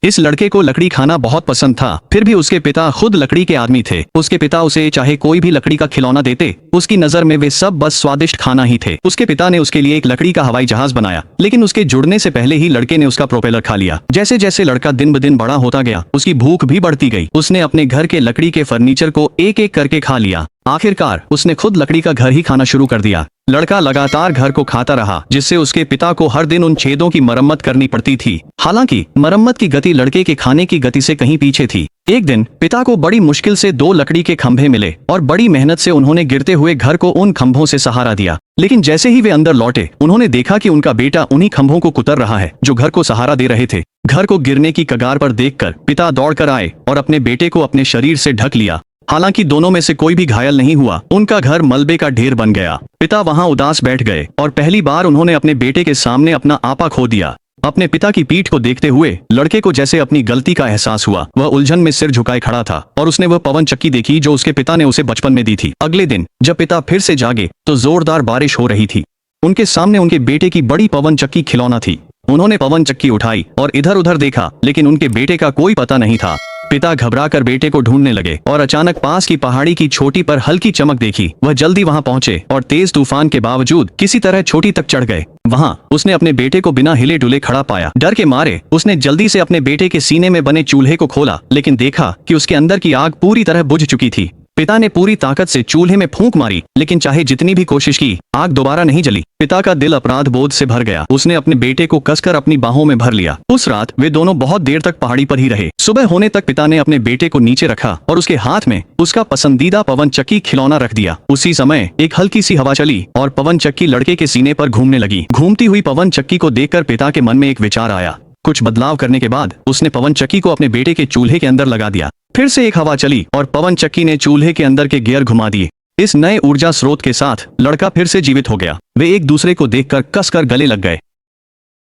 इस लड़के को लकड़ी खाना बहुत पसंद था। फिर भी उसके पिता खुद लकड़ी के आदमी थे। उसके पिता उसे चाहे कोई भी लकड़ी का खिलौना देते, उसकी नजर में वे सब बस स्वादिष्ट खाना ही थे। उसके पिता ने उसके लिए एक लकड़ी का हवाई जहाज बनाया, लेकिन उसके जुड़ने से पहले ही लड़के ने उसका प्रोपेलर खा लिया। जैसे जैसे लड़का दिन ब दिन बड़ा होता गया, उसकी भूख भी बढ़ती गई। उसने अपने घर के लकड़ी के फर्नीचर को एक एक करके खा लिया। आखिरकार उसने खुद लकड़ी का घर ही खाना शुरू कर दिया। लड़का लगातार घर को खाता रहा, जिससे उसके पिता को हर दिन उन छेदों की मरम्मत करनी पड़ती थी। हालांकि मरम्मत की गति लड़के के खाने की गति से कहीं पीछे थी। एक दिन पिता को बड़ी मुश्किल से 2 लकड़ी के खंभे मिले और बड़ी मेहनत से उन्होंने गिरते हुए घर को उन खंभों से सहारा दिया। लेकिन जैसे ही वे अंदर लौटे, उन्होंने देखा कि उनका बेटा उन्हीं खंभों को कुतर रहा है जो घर को सहारा दे रहे थे। घर को गिरने की कगार पर देखकर पिता दौड़कर आए और अपने बेटे को अपने शरीर से ढक लिया। हालांकि दोनों में से कोई भी घायल नहीं हुआ। उनका घर मलबे का ढेर बन गया। पिता वहां उदास बैठ गए और पहली बार उन्होंने अपने बेटे के सामने अपना आपा खो दिया। अपने पिता की पीठ को देखते हुए लड़के को जैसे अपनी गलती का एहसास हुआ। वह उलझन में सिर झुकाए खड़ा था और उसने वह पवन चक्की देखी जो उसके पिता ने उसे बचपन में दी थी। अगले दिन जब पिता फिर से जागे तो जोरदार बारिश हो रही थी। उनके सामने उनके बेटे की बड़ी पवन चक्की खिलौना थी। उन्होंने पवन चक्की उठाई और इधर उधर देखा, लेकिन उनके बेटे का कोई पता नहीं था। पिता घबराकर बेटे को ढूंढने लगे और अचानक पास की पहाड़ी की चोटी पर हल्की चमक देखी। वह जल्दी वहां पहुंचे और तेज तूफान के बावजूद किसी तरह चोटी तक चढ़ गए। वहां उसने अपने बेटे को बिना हिले डुले खड़ा पाया। डर के मारे उसने जल्दी से अपने बेटे के सीने में बने चूल्हे को खोला, लेकिन देखा कि उसके अंदर की आग पूरी तरह बुझ चुकी थी। पिता ने पूरी ताकत से चूल्हे में फूंक मारी, लेकिन चाहे जितनी भी कोशिश की, आग दोबारा नहीं जली। पिता का दिल अपराध बोध से भर गया। उसने अपने बेटे को कसकर अपनी बाहों में भर लिया। उस रात वे दोनों बहुत देर तक पहाड़ी पर ही रहे। सुबह होने तक पिता ने अपने बेटे को नीचे रखा और उसके हाथ में उसका पसंदीदा पवन चक्की खिलौना रख दिया। उसी समय एक हल्की सी हवा चली और पवन चक्की लड़के के सीने पर घूमने लगी। घूमती हुई पवन चक्की को देखकर पिता के मन में एक विचार आया। कुछ बदलाव करने के बाद उसने पवन चक्की को अपने बेटे के चूल्हे के अंदर लगा दिया। फिर से एक हवा चली और पवन चक्की ने चूल्हे के अंदर के गियर घुमा दिए। इस नए ऊर्जा स्रोत के साथ लड़का फिर से जीवित हो गया। वे एक दूसरे को देखकर कसकर गले लग गए।